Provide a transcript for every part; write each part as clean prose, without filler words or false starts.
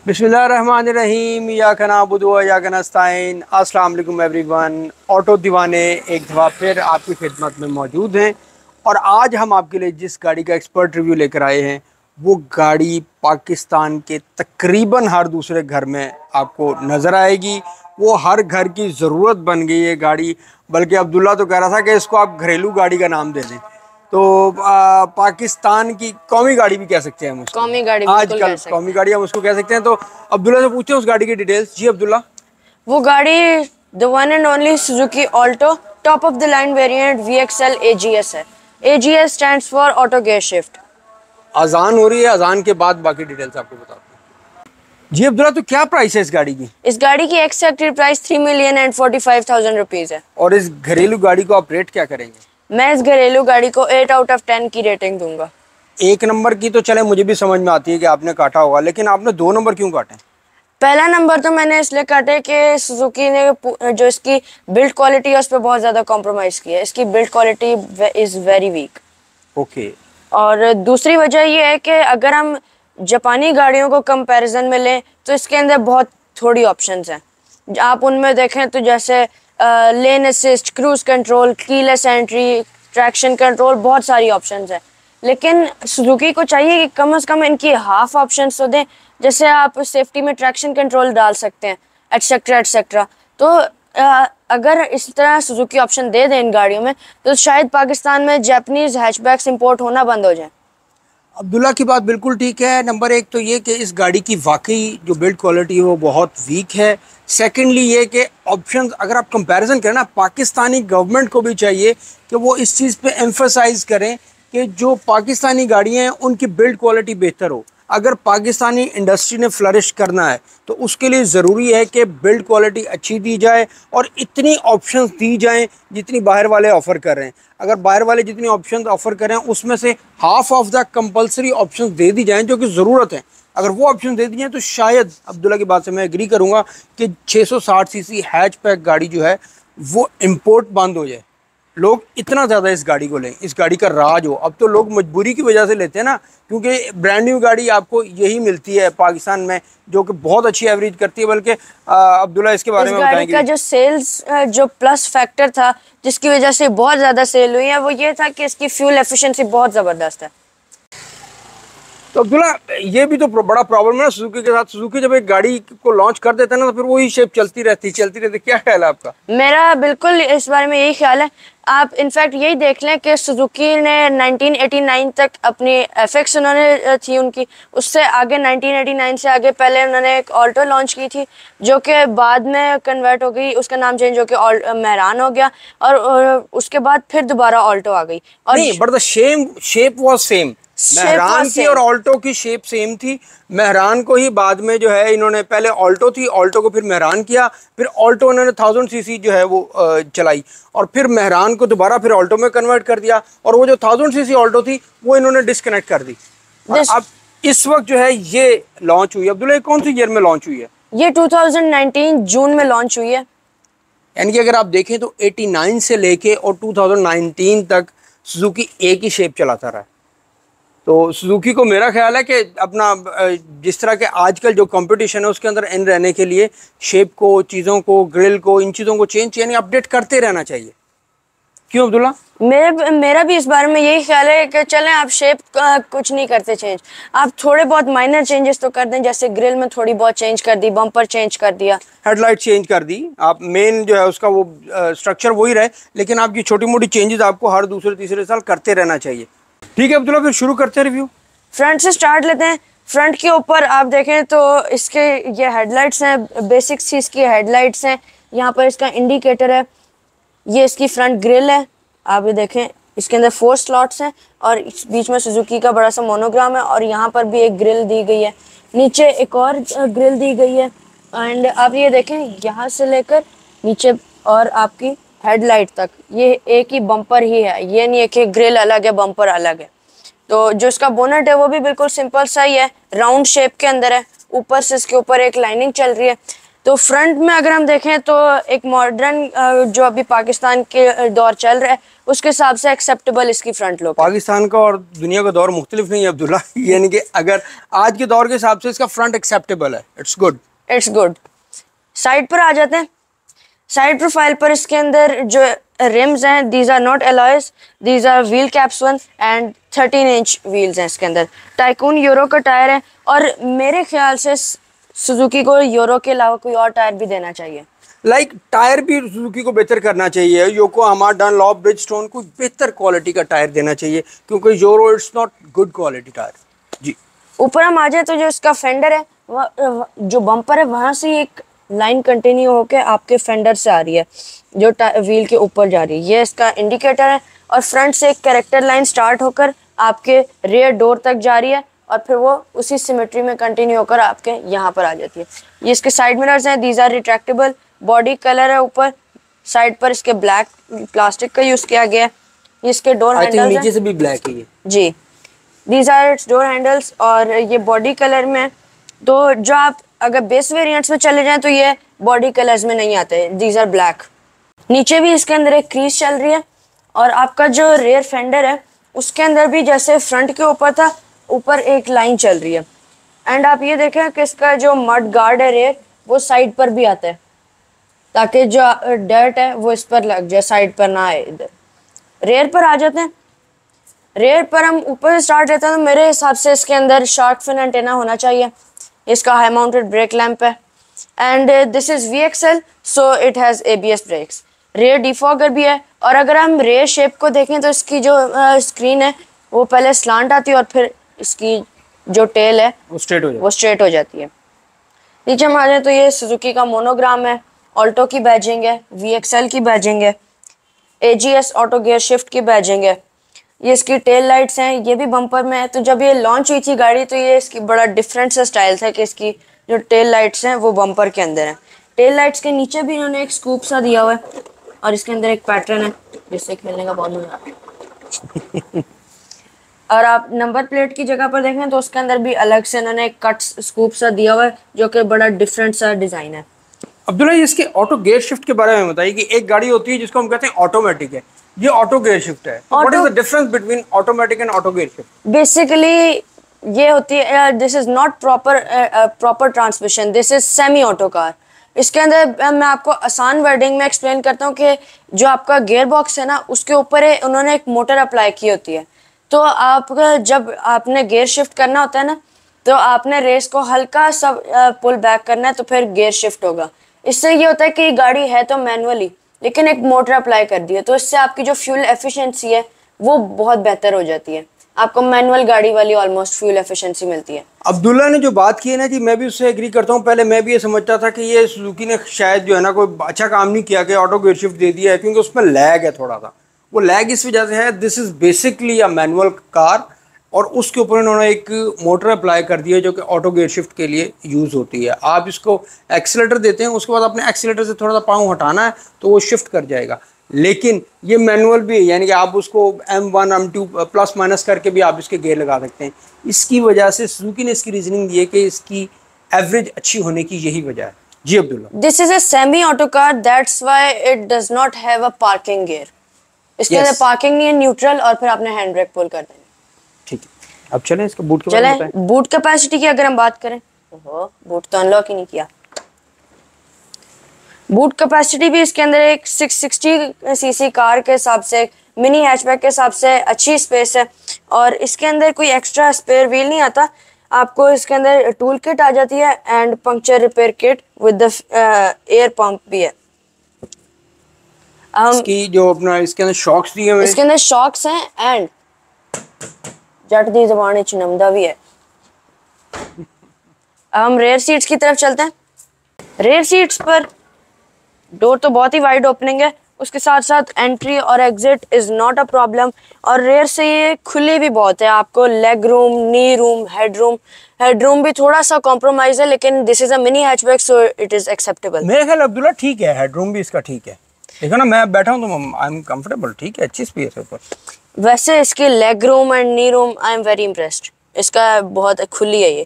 बिस्मिल्लाहिर्रहमानिर्रहीम या कनाबुदु व या कनस्ताइन। अस्सलाम वालेकुम एवरीवन। ऑटो दीवाने एक दफ़ा फिर आपकी खिदमत में मौजूद हैं और आज हम आपके लिए जिस गाड़ी का एक्सपर्ट रिव्यू लेकर आए हैं वो गाड़ी पाकिस्तान के तकरीबन हर दूसरे घर में आपको नज़र आएगी। वो हर घर की ज़रूरत बन गई है गाड़ी, बल्कि अब्दुल्ला तो कह रहा था कि इसको आप घरेलू गाड़ी का नाम दे दें। तो पाकिस्तान की कौमी गाड़ी भी कह सकते हैं हम उसको, कौमी गाड़ी आजकल कौमी गाड़ी हम उसको कह सकते हैं। तो अब्दुल्ला से पूछते हैं उस गाड़ी की डिटेल्स। जी अब्दुल्ला। वो गाड़ी the one and only Suzuki Alto top of the line variant VXL AGS है। AGS stands for auto gear shift. अजान हो रही है, अजान के बाद बाकी डिटेल्स आपको बताते हैं। जी अब्दुल्ला, तो क्या प्राइस है इस गाड़ी की? इस गाड़ी की एक्सपेक्टेड प्राइस 3,45,000 रुपीज है। और इस घरेलू गाड़ी को आप रेट क्या करेंगे? मैं इस घरेलू गाड़ी को 8 आउट ऑफ 10 की रेटिंग दूंगा। एक नंबर की तो चले मुझे भी समझ में आती है कि आपने काटा होगा, लेकिन आपने 2 नंबर क्यों काटे? पहला नंबर तो मैंने इसलिए काटे कि सुजुकी ने जो इसकी बिल्ड क्वालिटी है उस पर बहुत ज़्यादा कॉम्प्रोमाइज़ किया है। इसकी build quality is very weak. Okay. और दूसरी वजह ये है कि अगर हम जापानी गाड़ियों को कंपैरिजन में लें तो इसके अंदर बहुत थोड़ी ऑप्शंस हैं। आप उनमें देखें तो जैसे लेन assist, cruise control, keyless entry, traction control, बहुत सारी ऑप्शंस हैं। लेकिन सुजुकी को चाहिए कि कम से कम इनकी हाफ ऑप्शंस तो दें। जैसे आप सेफ्टी में ट्रैक्शन कंट्रोल डाल सकते हैं, एटसेट्रा एटसेट्रा। तो अगर इस तरह सुजुकी ऑप्शन दे दें इन गाड़ियों में तो शायद पाकिस्तान में जापानीज हैचबैक्स इंपोर्ट होना बंद हो जाए। अब्दुल्ला की बात बिल्कुल ठीक है। नंबर एक तो ये कि इस गाड़ी की वाकई जो बिल्ड क्वालिटी है वो बहुत वीक है। सेकेंडली ये कि ऑप्शंस अगर आप कंपैरिजन करें ना, पाकिस्तानी गवर्नमेंट को भी चाहिए कि वो इस चीज़ पे एम्फसाइज करें कि जो पाकिस्तानी गाड़ियाँ हैं उनकी बिल्ड क्वालिटी बेहतर हो। अगर पाकिस्तानी इंडस्ट्री ने फ्लरिश करना है तो उसके लिए ज़रूरी है कि बिल्ड क्वालिटी अच्छी दी जाए और इतनी ऑप्शंस दी जाएं जितनी बाहर वाले ऑफ़र कर रहे हैं। अगर बाहर वाले जितनी ऑप्शंस ऑफ़र कर रहे हैं उसमें से half of the compulsory options दे दी जाएं जो कि ज़रूरत है। अगर वो ऑप्शन दे दी जाएँ तो शायद अब्दुल्ला की बात से मैं एग्री करूँगा कि 660 सीसी हैचबैक गाड़ी जो है वो इम्पोर्ट बंद हो जाए। लोग इतना ज़्यादा इस गाड़ी को लें, इस गाड़ी का राज हो। अब तो लोग मजबूरी की वजह से लेते हैं ना, क्योंकि ब्रांड न्यू गाड़ी आपको यही मिलती है पाकिस्तान में जो कि बहुत अच्छी एवरेज करती है। बल्कि अब्दुल्ला इसके बारे में बताएंगे। इस गाड़ी का जो सेल्स जो प्लस फैक्टर था जिसकी वजह से बहुत ज़्यादा सेल हुई है वो ये था कि इसकी फ्यूल एफिशिएंसी बहुत ज़बरदस्त है। तो अब्दुल्ला ये भी तो बड़ा प्रॉब्लम है ना सुजुकी के साथ। सुजुकी जब एक गाड़ी को लॉन्च कर देता है ना तो फिर वही शेप चलती रहती। क्या ख्याल है आपका? मेरा बिल्कुल इस बारे में यही ख्याल है। आप इनफैक्ट यही देख लें कि सुजुकी ने 1989 तक अपनी एफएक्स उन्होंने थी उनकी, उससे आगे 1989 से आगे पहले उन्होंने एक ऑल्टो लॉन्च की थी जो कि बाद में कन्वर्ट हो गई, उसका नाम चेंज होकर मेहरान हो गया और उसके बाद फिर दोबारा ऑल्टो आ गई। और नहीं, but the shape was same. Mehran की और ऑल्टो की शेप सेम थी। मेहरान को ही बाद में जो है इन्होंने, पहले ऑल्टो थी, ऑल्टो को फिर मेहरान किया, फिर ऑल्टो उन्होंने 1000 सीसी जो है वो चलाई और फिर मेहरान को दोबारा फिर ऑल्टो में कन्वर्ट कर दिया और वो जो 1000 सीसी ऑल्टो थी वो इन्होंने डिस्कनेक्ट कर दी। अब इस वक्त जो है ये लॉन्च हुई। अब्दुल्ला कौन सी ईयर में लॉन्च हुई है? ये 2019 जून में लॉन्च हुई है। यानी कि अगर आप देखें तो 89 से लेके और 2019 तक सुजुकी एक ही शेप चलाता रहा है। तो सुजुकी को मेरा ख्याल है कि अपना जिस तरह के आजकल जो कंपटीशन है उसके अंदर इन रहने के लिए शेप को, चीज़ों को, ग्रिल को, इन चीज़ों को चेंज यानी अपडेट करते रहना चाहिए। क्यों अब्दुल्ला? मेरा भी इस बारे में यही ख्याल है कि चलें आप शेप कुछ नहीं करते चेंज, आप थोड़े बहुत माइनर चेंजेस तो कर दें। जैसे ग्रिल में थोड़ी बहुत चेंज कर दी, बम्पर चेंज कर दिया, हेडलाइट चेंज कर दी, आप मेन जो है उसका वो स्ट्रक्चर वही रहे, लेकिन आपकी छोटी मोटी चेंजेस आपको हर दूसरे तीसरे साल करते रहना चाहिए। ठीक है अब्दुल्ला, फिर शुरू करते हैं रिव्यू। फ्रंट से स्टार्ट लेते हैं। फ्रंट के ऊपर आप देखें तो इसके ये हेडलाइट्स हैं, बेसिक सी इसकी हेडलाइट्स हैं। यहाँ पर इसका इंडिकेटर है, ये इसकी फ्रंट ग्रिल है। आप ये देखें इसके अंदर 4 स्लॉट्स हैं और इस बीच में सुजुकी का बड़ा सा मोनोग्राम है और यहाँ पर भी एक ग्रिल दी गई है, नीचे एक और ग्रिल दी गई है। एंड आप ये देखें यहाँ से लेकर नीचे और आपकी हेडलाइट तक ये एक ही बम्पर ही है, ये नहीं है कि ग्रिल अलग है बम्पर अलग है। तो जो इसका बोनट है वो भी बिल्कुल सिंपल सा ही है, राउंड शेप के अंदर है। ऊपर से इसके ऊपर एक लाइनिंग चल रही है। तो फ्रंट में अगर हम देखें तो एक मॉडर्न जो अभी पाकिस्तान के दौर चल रहा है उसके हिसाब से एक्सेप्टेबल इसकी फ्रंट लुक। पाकिस्तान का और दुनिया का दौर मुख्तलिफ नहीं है अब्दुल्ला, यानी कि अगर आज के दौर के हिसाब से इसका फ्रंट एक्सेप्टेबल है। It's good, it's good. Side पर आ जाते हैं। साइड प्रोफाइल पर इसके अंदर जो रिम्स हैं, these are not alloys, these are wheel caps 1 and 13 inch wheels हैं इसके अंदर। टाइकून यूरो का टायर है और मेरे ख्याल से सुजुकी को यूरो के अलावा कोई और टायर भी देना चाहिए। टायर भी सुजुकी को बेहतर करना चाहिए। योकोहामा, डनलॉप, ब्रिजस्टोन को बेहतर क्वालिटी का टायर देना चाहिए, क्योंकि euro it's not good quality tyre. जी, ऊपर हम आ जाए तो जो इसका फेंडर है, जो बम्पर है वहां से एक लाइन कंटिन्यू होके आपके फेंडर से आ रही है जो व्हील के ऊपर जा रही है। ये इसका इंडिकेटर है और फ्रंट से एक कैरेक्टर लाइन स्टार्ट होकर आपके रेयर डोर तक जा रही है और फिर वो उसी सिमेट्री में कंटिन्यू होकर आपके यहाँ पर आ जाती है। ये इसके साइड मिरर्स हैं, these are retractable. Body colour है ऊपर, साइड पर इसके ब्लैक प्लास्टिक का यूज किया गया है। ये इसके डोर हैंडल्स नीचे से भी ब्लैक है ये। जी, these are its door handles और ये बॉडी कलर में। तो जो आप अगर बेस वेरिएंट्स में चले जाएं तो ये बॉडी कलर्स में नहीं आते, दीज आर ब्लैक। नीचे भी इसके अंदर एक क्रीज चल रही है और आपका जो रेयर फेंडर है उसके अंदर भी जैसे फ्रंट के ऊपर था, ऊपर एक लाइन चल रही है। एंड आप ये देखें कि इसका जो मड गार्ड है रेयर, वो साइड पर भी आता है ताकि जो डर्ट है वो इस पर लग जाए, साइड पर ना आए। इधर रेयर पर आ जाते हैं। रेयर पर हम ऊपर से स्टार्ट लेते हैं तो मेरे हिसाब से इसके अंदर शार्क फिन एंटेना होना चाहिए। इसका हाई माउंटेड ब्रेक लैंप है and this is VXL, so it has ABS brakes. Rear defogger भी है और अगर हम रेयर शेप को देखें तो इसकी जो स्क्रीन है वो पहले स्लांट आती है और फिर इसकी जो टेल है वो स्ट्रेट हो जाती है। नीचे हम आ जाए तो ये सुजुकी का मोनोग्राम है, ऑल्टो की बैजिंग है, VXL की बैजिंग है, AGS ऑटो गियर शिफ्ट की बैजिंग है। ये इसकी टेल लाइट्स हैं, ये भी बम्पर में है। तो जब ये लॉन्च हुई थी गाड़ी तो ये इसकी बड़ा डिफरेंट सा स्टाइल था कि इसकी जो टेल लाइट्स हैं वो बम्पर के अंदर हैं। टेल लाइट्स के नीचे भी इन्होंने एक स्कूप सा दिया हुआ है और इसके अंदर एक पैटर्न है जिससे खेलने का बहुत मजा आता है। और आप नंबर प्लेट की जगह पर देखें तो उसके अंदर भी अलग से इन्होंने एक कट स्कूप सा दिया हुआ है जो कि बड़ा डिफरेंट सा डिज़ाइन है। अब्दुल्ला, इसके ऑटो गियर शिफ्ट के बारे में बताइए कि एक गाड़ी होती है जिसको हम कहते हैं ऑटोमेटिक है, ये ऑटो गियर शिफ्ट है। What is the difference between automatic and auto gear shift? Basically ये होती है, this is not proper transmission, this is semi auto car. इसके अंदर मैं आपको आसान वर्डिंग में एक्सप्लेन करता हूँ कि जो आपका गियर बॉक्स है ना उसके ऊपर उन्होंने एक मोटर अप्लाई की होती है। तो आपका जब आपने गियर शिफ्ट करना होता है ना तो आपने रेस को हल्का सा पुल बैक करना है तो फिर गियर शिफ्ट होगा। इससे ये होता है कि गाड़ी है तो मैनुअली लेकिन एक मोटर अप्लाई कर दी है तो इससे आपकी जो फ्यूल एफिशिएंसी है वो बहुत बेहतर हो जाती है। आपको मैनुअल गाड़ी वाली ऑलमोस्ट फ्यूल एफिशिएंसी मिलती है। अब्दुल्ला ने जो बात की है ना जी, मैं भी उससे एग्री करता हूँ। पहले मैं भी ये समझता था कि ये सुजुकी ने शायद जो है ना कोई अच्छा काम नहीं किया कि ऑटो गियर शिफ्ट दे दिया है, क्योंकि उसमें लैग है थोड़ा सा। वो लैग इस वजह से है, this is basically a manual car और उसके ऊपर इन्होंने एक मोटर अप्लाई कर दी है जो कि ऑटो गियर शिफ्ट के लिए यूज़ होती है। आप इसको एक्सीलेटर देते हैं, उसके बाद अपने एक्सीलेटर से थोड़ा सा पाँव हटाना है तो वो शिफ्ट कर जाएगा। लेकिन ये मैनुअल भी है, यानी कि आप उसको M1 M2 प्लस माइनस करके भी आप इसके गियर लगा सकते हैं। इसकी वजह से सुजुकी ने इसकी रीजनिंग दी है कि इसकी एवरेज अच्छी होने की यही वजह है। जी Abdullah, this is a semi auto car, that's why it does not have a parking gear. इसके अंदर पार्किंग नहीं है, न्यूट्रल और फिर आपने हैंड ब्रेक पुल कर देना। ठीक है, अब चलें इसका बूट के बारे में बताएं। बूट कैपेसिटी की अगर हम बात करें, बूट तो अनलॉक ही नहीं किया। बूट कैपेसिटी भी इसके अंदर एक 660 सीसी कार के हिसाब से, मिनी हैचबैक के हिसाब से अच्छी स्पेस है और इसके अंदर कोई एक्स्ट्रा स्पेयर व्हील नहीं आता। आपको इसके अंदर टूल किट आ जाती है and puncture repair kit with the air pump भी है। इसकी जो अपना इसके अंदर शॉक्स दिए हुए हैं, इसके अंदर शॉक्स हैं एंड जट दी ज़बान चुनमदा भी है। हम रेयर सीट्स की तरफ चलते हैं। रेयर सीट्स पर डोर तो बहुत ही वाइड ओपनिंग है, उसके साथ साथ एंट्री और exit is not a problem और रेयर से ये खुली भी बहुत है। आपको लेग रूम, नी रूम, हेड रूम भी थोड़ा सा कॉम्प्रोमाइज है लेकिन this is a mini hatchback so it is acceptable. मेरे ख्याल अब्दुल्ला ठीक है, हेड रूम भी इसका ठीक है। देखो ना, मैं बैठा हूँ तो आई एम कंफर्टेबल, ठीक है, अच्छी स्पेस है ऊपर। वैसे इसकी leg room and knee room I am very impressed, इसका बहुत खुली है ये।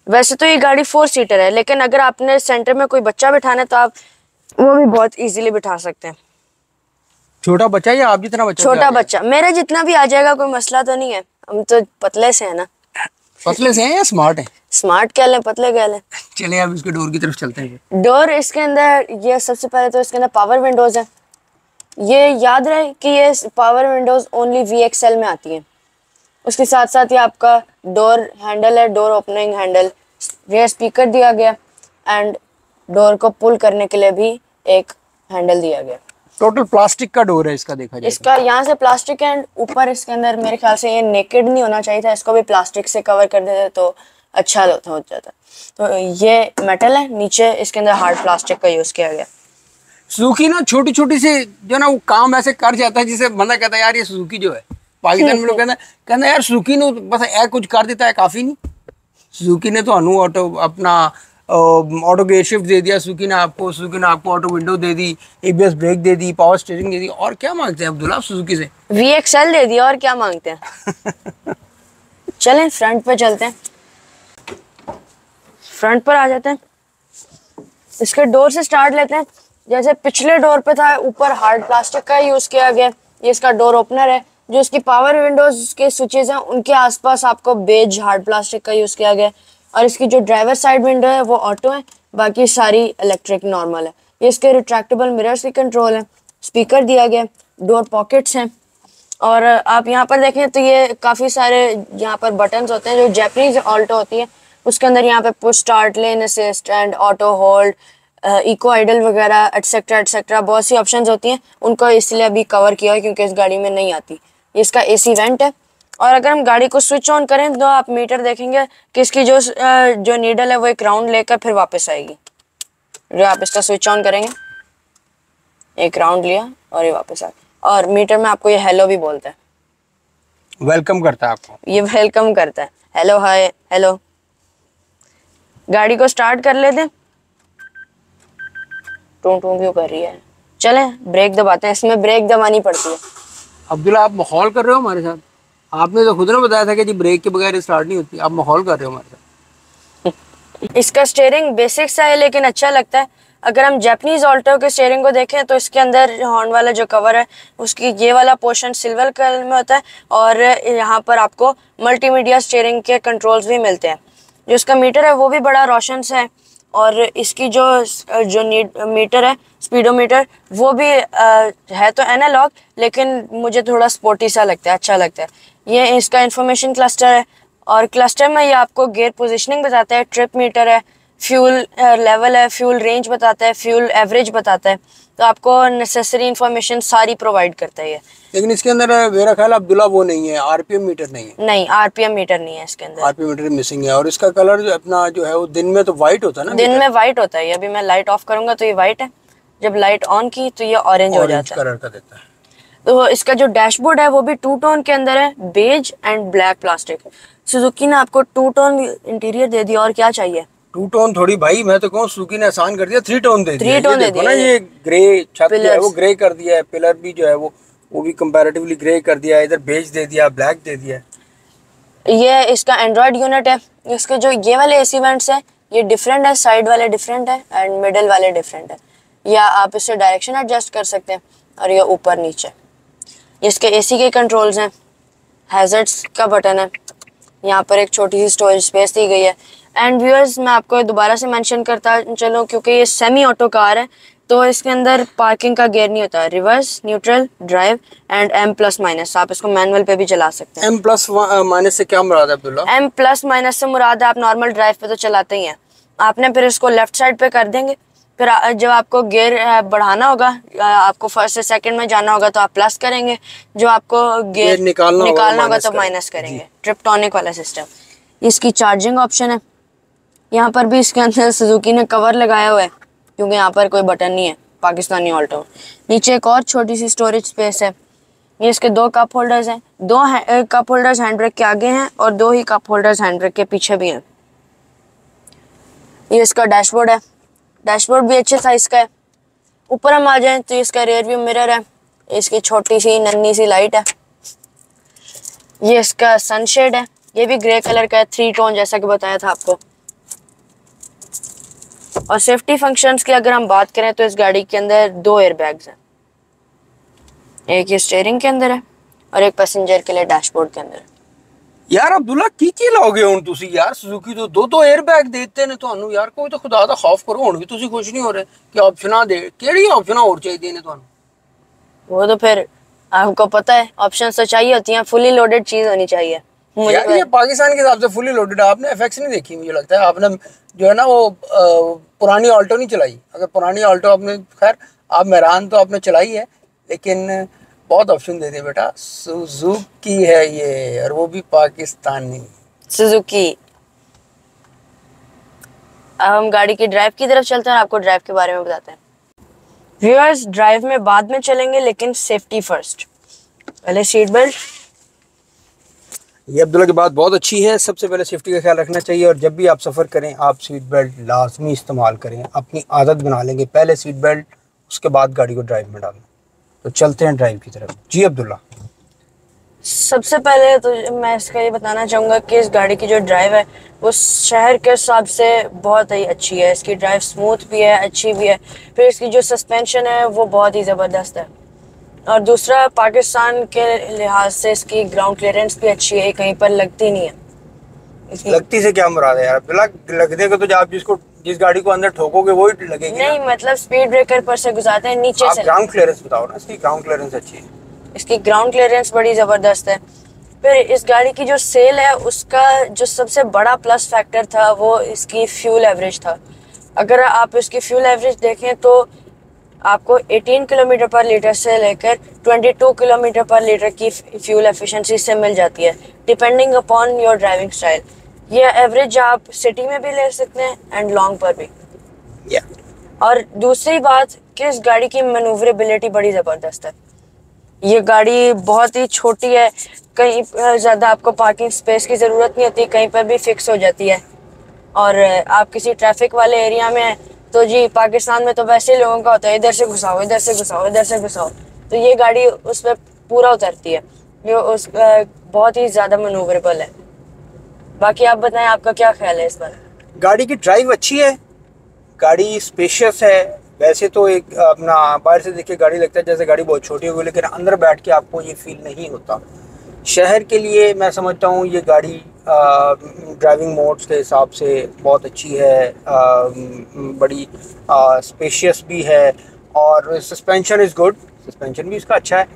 वैसे तो ये गाड़ी 4 सीटर है, लेकिन अगर आपने सेंटर में कोई बच्चा बिठाना है तो आप वो भी बहुत इजीली बिठा सकते हैं। छोटा बच्चा या आप जितना बच्चा? छोटा बच्चा मेरे जितना भी आ जाएगा, कोई मसला तो नहीं है। हम तो पतले से है ना। पतले से हैं या स्मार्ट हैं? स्मार्ट कह लें, पतले कह लें। चलिए अब इसके डोर की तरफ चलते हैं। डोर इसके अंदर, ये सबसे पहले तो इसके अंदर पावर विंडोज है। ये याद रहे कि ये पावर विंडोज ओनली VXL में आती है। उसके साथ साथ ये आपका डोर हैंडल है, door opening handle, rear speaker दिया गया एंड डोर को पुल करने के लिए भी एक हैंडल दिया गया। टोटल प्लास्टिक का डोर है इसका, देखा जाए इसका यहाँ से प्लास्टिक एंड ऊपर इसके अंदर मेरे ख्याल से ये नेकेड नहीं होना चाहिए था, इसको भी प्लास्टिक से कवर कर देते तो अच्छा हो जाता। तो ये मेटल है, नीचे इसके अंदर हार्ड प्लास्टिक का यूज़ किया गया। सुजुकी ना छोटी छोटी से जो ना वो काम ऐसे कर जाता है जिसे बंदा कहता है यार ये सुजुकी जो है, पाकिस्तान में लोग कहना यार सुजुकी ने बस ऐ कुछ कर देता है काफ़ी नहीं। सुजुकी ने तो अनु ऑटो अपना ऑटो गियर शिफ्ट दे दिया, सुजुकी ने आपको ऑटो विंडो दे दी, ABS ब्रेक दे दी, पावर स्टीयरिंग दे दी, और क्या मांगते हैं अब्दुल्ला सुजुकी से? VXL दे दिया, और क्या मांगते हैं। चलें फ्रंट पे चलते हैं, फ्रंट पर आ जाते हैं। इसके डोर से स्टार्ट लेते हैं। जैसे पिछले डोर पे था ऊपर हार्ड प्लास्टिक का यूज़ किया गया, ये इसका डोर ओपनर है। जो इसकी पावर विंडोज के स्विचेस हैं उनके आसपास आपको बेज हार्ड प्लास्टिक का यूज़ किया गया। और इसकी जो ड्राइवर साइड विंडो है वो ऑटो है, बाकी सारी इलेक्ट्रिक नॉर्मल है। ये इसके रिट्रैक्टेबल मिरर्स की कंट्रोल है, स्पीकर दिया गया, डोर पॉकेट्स हैं। और आप यहाँ पर देखें तो ये काफ़ी सारे यहाँ पर बटन्स होते हैं। जो जैपनीज ऑल्टो होती है उसके अंदर यहाँ पे push start, lane assist and auto hold, eco idle वगैरह एटसेट्रा एटसेट्रा बहुत सी ऑप्शंस होती हैं। उनको इसलिए अभी कवर किया है क्योंकि इस गाड़ी में नहीं आती। ये इसका AC वेंट है। और अगर हम गाड़ी को स्विच ऑन करें तो आप मीटर देखेंगे कि इसकी जो नीडल है वो एक राउंड लेकर फिर वापस आएगी। जो आप इसका स्विच ऑन करेंगे, एक राउंड लिया और ये वापस आ गया। और मीटर में आपको ये हेलो भी बोलता है, वेलकम करता है आपको। ये वेलकम करता है, हेलो हाय हेलो। गाड़ी को स्टार्ट कर लेते हैं। टूं टूं क्यों कर रही है? चलें ब्रेक दबाते हैं, इसमें ब्रेक दबानी पड़ती है। अब्दुल्ला आप माहौल कर रहे हो हमारे साथ? आपने तो खुद ने बताया था कि जी ब्रेक के बगैर स्टार्ट नहीं होती, आप माहौल कर रहे हो हमारे साथ। इसका स्टीयरिंग बेसिक सा है लेकिन अच्छा लगता है। अगर हम जापानीज ऑल्टो के स्टीयरिंग को देखें तो इसके अंदर हॉर्न वाला जो कवर है उसकी ये वाला पोर्शन सिल्वर कलर में होता है और यहाँ पर आपको मल्टीमीडिया स्टीयरिंग के कंट्रोल्स भी मिलते हैं। जो इसका मीटर है वो भी बड़ा रोशन सा है और इसकी जो मीटर है स्पीडोमीटर वो भी है तो एनालॉग, लेकिन मुझे थोड़ा स्पोर्टी सा लगता है, अच्छा लगता है। ये इसका इंफॉर्मेशन क्लस्टर है और क्लस्टर में ये आपको गियर पोजीशनिंग बताता है, ट्रिप मीटर है, फ्यूल लेवल है, फ्यूल रेंज बताता है, फ्यूल एवरेज बताता है। तो आपको नेसेसरी इंफॉर्मेशन सारी प्रोवाइड करता है ये। लेकिन इसके अंदर मेरा ख्याल अब्दुल्ला वो नहीं है, RPM मीटर नहीं है। नहीं, RPM मीटर नहीं है इसके अंदर, RPM मीटर मिसिंग है। और इसका कलर जो अपना जो है वो दिन में तो वाइट होता है ना? दिन में वाइट होता है। अभी मैं लाइट ऑफ करूंगा तो ये वाइट है, जब लाइट ऑन की तो ये ऑरेंज हो जाता है, कलर का देता है। तो इसका जो डैशबोर्ड है वो भी 2 टोन के अंदर है, beige and black plastic. Suzuki ने आपको 2 टोन इंटीरियर दे दिया, और क्या चाहिए? 2 टोन थोड़ी भाई, मैं तो कहूँ सुजुकी ने आसान कर दिया, 3 टोन दे दिया। 3 टोन दे दिया। ये ग्रे छत जो है वो ग्रे कर दिया है, पिलर भी जो है वो भी कंपैरेटिवली ग्रे कर दिया है, इधर बेज दे दिया, ब्लैक दे दिया। ये इसका एंड्रॉयड यूनिट है। इसके जो ये वाले AC वेंट्स है ये डिफरेंट है, साइड वाले डिफरेंट है एंड मिडल वाले डिफरेंट है। या आप इससे डायरेक्शन एडजस्ट कर सकते हैं। और ये ऊपर नीचे इसके AC के कंट्रोल्स हैं, हैजर्ड्स का बटन है, यहाँ पर एक छोटी सी स्टोरेज स्पेस दी गई है। एंड व्यूअर्स मैं आपको दोबारा से मेंशन करता चलूँ क्योंकि ये सेमी ऑटो कार है तो इसके अंदर पार्किंग का गियर नहीं होता, reverse, neutral, drive and M+- आप इसको मैनुअल पे भी चला सकते हैं। M+- से क्या मुराद है अब्दुल्ला? M+- से मुराद है आप नॉर्मल ड्राइव पे तो चलाते ही हैं, आपने फिर इसको लेफ्ट साइड पे कर देंगे, फिर जब आपको गियर बढ़ाना होगा, आपको फर्स्ट से सेकंड में जाना होगा तो आप प्लस करेंगे, जो आपको गियर निकालना होगा तो माइनस करेंगे। ट्रिप्टोनिक वाला सिस्टम। इसकी चार्जिंग ऑप्शन है, यहाँ पर भी इसके अंदर सुजुकी ने कवर लगाया हुआ है क्योंकि यहाँ पर कोई बटन नहीं है पाकिस्तानी ऑल्टो। नीचे एक और छोटी सी स्टोरेज स्पेस है। ये इसके 2 कप होल्डर्स हैं, 2 कप होल्डर्स हैंड ब्रेक के आगे हैं और 2 ही कप होल्डर्स हैंड ब्रेक के पीछे भी हैं। ये इसका डैशबोर्ड है, डैशबोर्ड भी अच्छे साइज का है। ऊपर हम आ जाएं तो इसका रियर व्यू मिरर है, इसकी छोटी सी नन्ही सी लाइट है। ये इसका सनशेड है, ये भी ग्रे कलर का है, 3 टोन जैसा कि बताया था आपको। और सेफ्टी फंक्शंस की अगर हम बात करें तो इस गाड़ी के अंदर 2 एयरबैग्स हैं, एक ये स्टीयरिंग के अंदर है और एक पैसेंजर के लिए डैशबोर्ड के अंदर है। यार अब्दुल्ला की लाओगे हुण तुसी यार, सुजुकी तो दो एयरबैग देते ने ਤੁਹਾਨੂੰ यार, कोई तो खुदा दा खौफ करो, हुण भी तुसी खुश नहीं हो रहे कि ऑप्शना दे, केड़ी ऑप्शना और चाहिए ने ਤੁਹਾਨੂੰ? वो तो फिर आपको पता है ऑप्शन तो चाहिए होती हैं, फुली लोडेड चीज होनी चाहिए। यार ये पाकिस्तान के हिसाब से फुली लोडेड, आपने एफएक्स नहीं देखी मुझे लगता है, आपने जो है ना वो पुरानी ऑल्टो नहीं चलाई। अगर पुरानी ऑल्टो आपने, खैर आप मेहरान तो आपने चलाई है, लेकिन बहुत ऑप्शन देते बेटा। सुजुकी है ये, और वो भी पाकिस्तानी सुजुकी। अब हम गाड़ी की ड्राइव की तरफ चलते हैं और आपको ड्राइव के बारे में बताते हैं। व्यूअर्स, ड्राइव में बाद में चलेंगे, लेकिन सेफ्टी फर्स्ट। पहले सीट बेल्ट। ये अब्दुल्ला की बात बहुत अच्छी है, सबसे पहले सेफ्टी का ख्याल रखना चाहिए, और जब भी आप सफ़र करें आप सीट बेल्ट लाजमी इस्तेमाल करें। अपनी आदत बना लेंगे, पहले सीट बेल्ट, उसके बाद गाड़ी को ड्राइव में डालें। तो चलते हैं ड्राइव की तरफ। जी अब्दुल्ला। सबसे पहले तो मैं इसका ये बताना चाहूँगा कि इस गाड़ी की जो ड्राइव है वो शहर के हिसाब से बहुत ही अच्छी है। इसकी ड्राइव स्मूथ भी है, अच्छी भी है। फिर इसकी जो सस्पेंशन है वो बहुत ही ज़बरदस्त है। और दूसरा, पाकिस्तान के लिहाज से इसकी ग्राउंड क्लियरेंस भी अच्छी है, कहीं पर लगती नहीं है। लगती से क्या मुराद है यार? लगने को तो आप जिस गाड़ी को अंदर ठोकोगे वो ही लगेगी नहीं, मतलब स्पीड ब्रेकर पर से गुजरते हैं नीचे से। ग्राउंड क्लियरेंस बताओ ना, इसकी ग्राउंड क्लियरेंस अच्छी है। इसकी ग्राउंड क्लियरेंस बड़ी ज़बरदस्त है। फिर इस गाड़ी की जो सेल है उसका जो सबसे बड़ा प्लस फैक्टर था वो इसकी फ्यूल एवरेज था। अगर आप इसकी फ्यूल एवरेज देखें तो आपको 18 किलोमीटर पर लीटर से लेकर 22 किलोमीटर पर लीटर की फ्यूल एफिशिएंसी से मिल जाती है, depending upon your driving style. ये एवरेज आप सिटी में भी ले सकते हैं एंड लॉन्ग पर भी। और दूसरी बात कि इस गाड़ी की मैन्यूवरेबिलिटी बड़ी ज़बरदस्त है। ये गाड़ी बहुत ही छोटी है, कहीं ज़्यादा आपको पार्किंग स्पेस की ज़रूरत नहीं होती, कहीं पर भी फिक्स हो जाती है। और आप किसी ट्रैफिक वाले एरिया में हैं तो जी, पाकिस्तान में तो वैसे ही लोगों का होता है इधर से घुसाओ, इधर से घुसाओ, इधर से घुसाओ, तो ये गाड़ी उस पर पूरा उतरती है। ये उस बहुत ही ज़्यादा मैन्यूवरेबल है। बाकी आप बताएं, आपका क्या ख्याल है इस पर? गाड़ी की ड्राइव अच्छी है, गाड़ी स्पेशियस है। वैसे तो एक अपना बाहर से देखिए गाड़ी लगता है जैसे गाड़ी बहुत छोटी होगी, लेकिन अंदर बैठ के आपको ये फील नहीं होता। शहर के लिए मैं समझता हूँ ये गाड़ी ड्राइविंग मोड्स के हिसाब से बहुत अच्छी है, बड़ी स्पेशियस भी है, और सस्पेंशन इज़ गुड, सस्पेंशन भी इसका अच्छा है।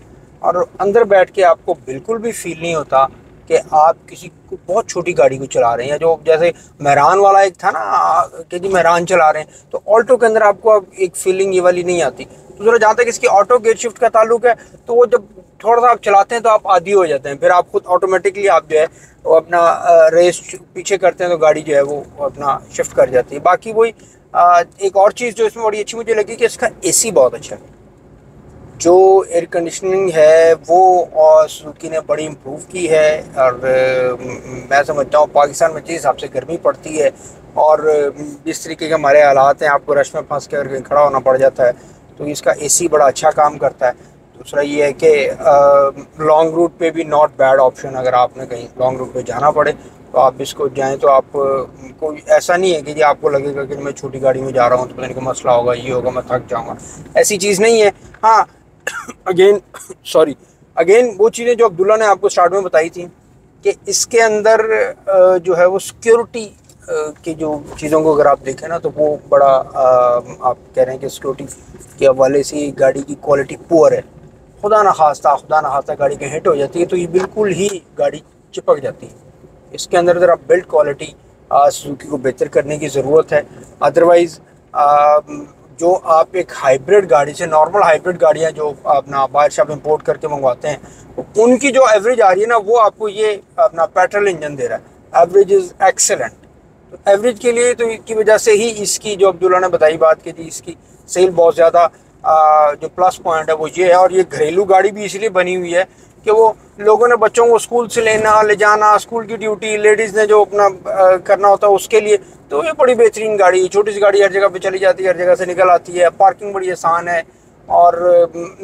और अंदर बैठ के आपको बिल्कुल भी फील नहीं होता कि आप किसी बहुत छोटी गाड़ी को चला रहे हैं, या जो जैसे मेहरान वाला एक था ना कि जी मेहरान चला रहे हैं, तो ऑल्टो के अंदर आपको अब एक फीलिंग ये वाली नहीं आती। दूसरा, जहाँ तक इसकी ऑटो गेयर शिफ्ट का ताल्लुक है, तो वो जब थोड़ा सा आप चलाते हैं तो आप आदी हो जाते हैं, फिर आप खुद ऑटोमेटिकली आप जो है वो अपना रेस पीछे करते हैं तो गाड़ी जो है वो अपना शिफ्ट कर जाती है। बाकी वही एक और चीज़ जो इसमें बड़ी अच्छी मुझे लगी कि इसका एसी बहुत अच्छा है। जो एयर कंडीशनिंग है वो और सुजुकी ने बड़ी इम्प्रूव की है, और मैं समझता हूँ पाकिस्तान में जिस हिसाब से गर्मी पड़ती है और जिस तरीके के हमारे हालात हैं, आपको रश में फंस के अगर कहीं खड़ा होना पड़ जाता है, तो इसका एसी बड़ा अच्छा काम करता है। दूसरा ये है कि लॉन्ग रूट पे भी नॉट बैड ऑप्शन, अगर आपने कहीं लॉन्ग रूट पे जाना पड़े तो आप इसको जाएं तो आप कोई ऐसा नहीं है कि जी आपको लगेगा कि मैं छोटी गाड़ी में जा रहा हूँ तो पता नहीं कोई मसला होगा, ये होगा, मैं थक जाऊँगा, ऐसी चीज़ नहीं है। हाँ, अगेन वो चीज़ें जो अब्दुल्ला ने आपको स्टार्ट में बताई थी कि इसके अंदर जो है वो सिक्योरिटी की जो चीज़ों को अगर आप देखें ना, तो वो बड़ा आप कह रहे हैं कि सिक्योरिटी के हवाले से गाड़ी की क्वालिटी पुअर है। खुदा ना खास्ता गाड़ी कहीं हिट हो जाती है तो ये बिल्कुल ही गाड़ी चिपक जाती है। इसके अंदर ज़रा बिल्ड क्वालिटी सुजुकी को बेहतर करने की ज़रूरत है। अदरवाइज़ जो आप एक हाइब्रिड गाड़ी से, नॉर्मल हाइब्रिड गाड़ियाँ जो अपना बाहर से आप इम्पोर्ट करके मंगवाते हैं, तो उनकी जो एवरेज आ रही है ना, वो आपको ये अपना पेट्रोल इंजन दे रहा है। Average is excellent. तो एवरेज के लिए तो की वजह से ही इसकी जो अब्दुल्ला ने बताई बात की थी, इसकी सेल बहुत ज़्यादा जो प्लस पॉइंट है वो ये है। और ये घरेलू गाड़ी भी इसलिए बनी हुई है कि वो लोगों ने बच्चों को स्कूल से लेना ले जाना, स्कूल की ड्यूटी, लेडीज़ ने जो अपना करना होता है उसके लिए, तो ये बड़ी बेहतरीन गाड़ी, छोटी सी गाड़ी हर जगह पे चली जाती है, हर जगह से निकल आती है, पार्किंग बड़ी आसान है। और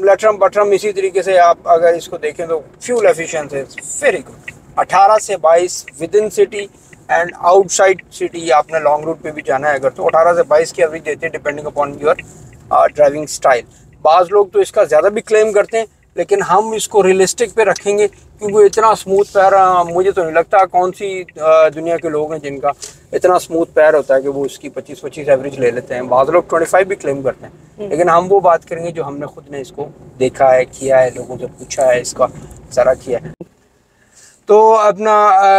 लटरम बटरम इसी तरीके से आप अगर इसको देखें तो फ्यूल एफिशिएंसी वेरी गुड। 18 से 22 with in city, and outside city आपने लॉन्ग रूट पे भी जाना है अगर तो 18 से 22 की एवरेज देते हैं depending upon your driving style. बाज़ लोग तो इसका ज़्यादा भी क्लेम करते हैं, लेकिन हम इसको रियलिस्टिक पे रखेंगे क्योंकि इतना स्मूथ पैर मुझे तो नहीं लगता कौन सी दुनिया के लोग हैं जिनका इतना स्मूथ पैर होता है कि वो इसकी 25 एवरेज ले लेते हैं। बाज़ लोग 25 भी क्लेम करते हैं, लेकिन हम वो बात करेंगे जो हमने खुद ने इसको देखा है, किया है, लोगों से पूछा है, इसका सारा किया है। तो अपना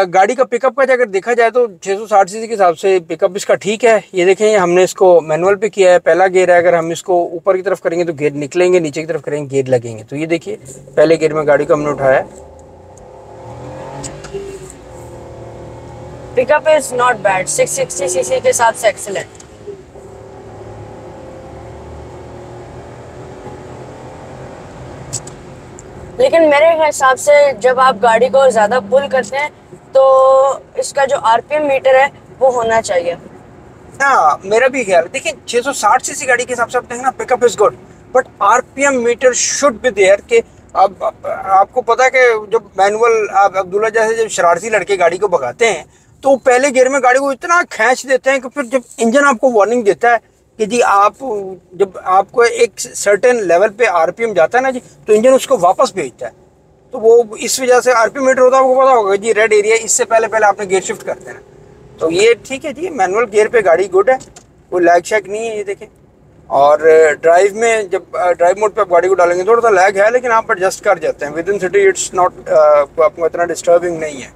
गाड़ी का पिकअप का अगर देखा जाए तो 660 सीसी के हिसाब से पिकअप इसका ठीक है। ये देखें हमने इसको मैनुअल पे किया है, पहला गियर है, अगर हम इसको ऊपर की तरफ करेंगे तो गियर निकलेंगे, नीचे की तरफ करेंगे गियर लगेंगे। तो ये देखिए पहले गियर में गाड़ी को हमने उठाया। Pickup is not bad, 660 CC के साथ एक्सीलेंट। लेकिन मेरे हिसाब से जब आप गाड़ी को ज़्यादा पुल करते हैं तो इसका जो आरपीएम मीटर है वो होना चाहिए। हाँ मेरा भी ख्याल है। देखिए 660 सीसी गाड़ी के हिसाब से आप देखें ना pickup is good, but RPM meter should be there कि अब आपको पता है कि जब मैनुअल आप अब्दुल्ला जैसे जब शरारती लड़के गाड़ी को भगाते हैं तो पहले गियर में गाड़ी को इतना खींच देते हैं कि फिर जब इंजन आपको वार्निंग देता है कि जी आप जब आपको एक सर्टेन लेवल पे आरपीएम जाता है ना जी, तो इंजन उसको वापस भेजता है। तो वो इस वजह से आरपीएम मीटर होता है, आपको पता होगा जी रेड एरिया, इससे पहले पहले आपने गियर शिफ्ट करते हैं। तो ये ठीक है जी, मैनुअल गियर पे गाड़ी गुड है, कोई लैग शैग नहीं है ये देखें। और ड्राइव में जब ड्राइव मोड पे आप गाड़ी को डालेंगे थोड़ा सा लैग है, लेकिन आप एडजस्ट कर जाते हैं with in city, it's not आपको इतना डिस्टर्बिंग नहीं है।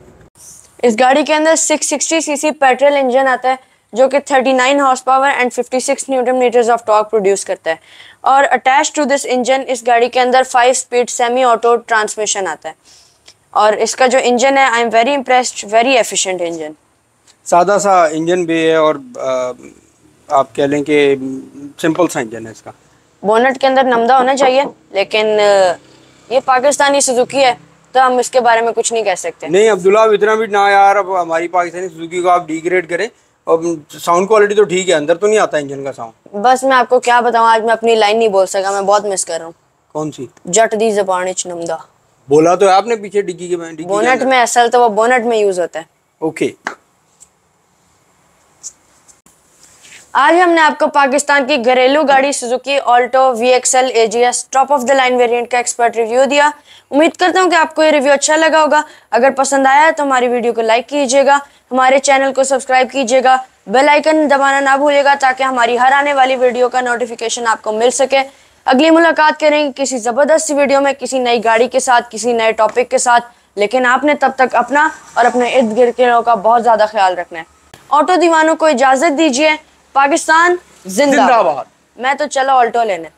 इस गाड़ी के अंदर 660 सीसी पेट्रोल इंजन आता है जो कि 39 horse power and 56 newton metres of torque produce करता है। और अटैच टू दिस इंजन इस गाड़ी के अंदर 5 स्पीड सेमी ऑटो ट्रांसमिशन आता है। और इसका जो इंजन है, I am very impressed, very efficient engine. सादा सा इंजन भी है और आप कह लें कि सिंपल सा इंजन है इसका। बोनट के अंदर नमदा होना चाहिए, लेकिन ये पाकिस्तानी सुजुकी है तो हम इसके बारे में कुछ नहीं कह सकते। नहीं अब्दुल्ला इतना भी ना यार, अब हमारी पाकिस्तानी सुजुकी को आप डिग्रेड करें। और साउंड क्वालिटी तो ठीक है, अंदर तो नहीं आता इंजन का साउंड। बस मैं आपको क्या बताऊं, आज मैं अपनी लाइन नहीं बोल सका, मैं बहुत मिस कर रहा हूँ। कौन सी? जट दी ज़बान इच नमदा। बोला तो है आपने पीछे डिग्गी के में, बोनट में, असल तो वो बोनट में यूज होता है। ओके। आज हमने आपको पाकिस्तान की घरेलू गाड़ी Suzuki Alto VXL AGS top of the line variant का एक्सपर्ट रिव्यू दिया। उम्मीद करता हूँ कि आपको ये रिव्यू अच्छा लगा होगा। अगर पसंद आया है तो हमारी वीडियो को लाइक कीजिएगा, हमारे चैनल को सब्सक्राइब कीजिएगा, बेल आइकन दबाना ना भूलिएगा ताकि हमारी हर आने वाली वीडियो का नोटिफिकेशन आपको मिल सके। अगली मुलाकात करेंगे किसी ज़बरदस्त वीडियो में, किसी नई गाड़ी के साथ, किसी नए टॉपिक के साथ। लेकिन आपने तब तक अपना और अपने इर्द गिर्द के लोगों का बहुत ज़्यादा ख्याल रखना है। ऑटो दीवानों को इजाज़त दीजिए। पाकिस्तान जिंदाबाद। मैं तो चलो ऑल्टो लेने।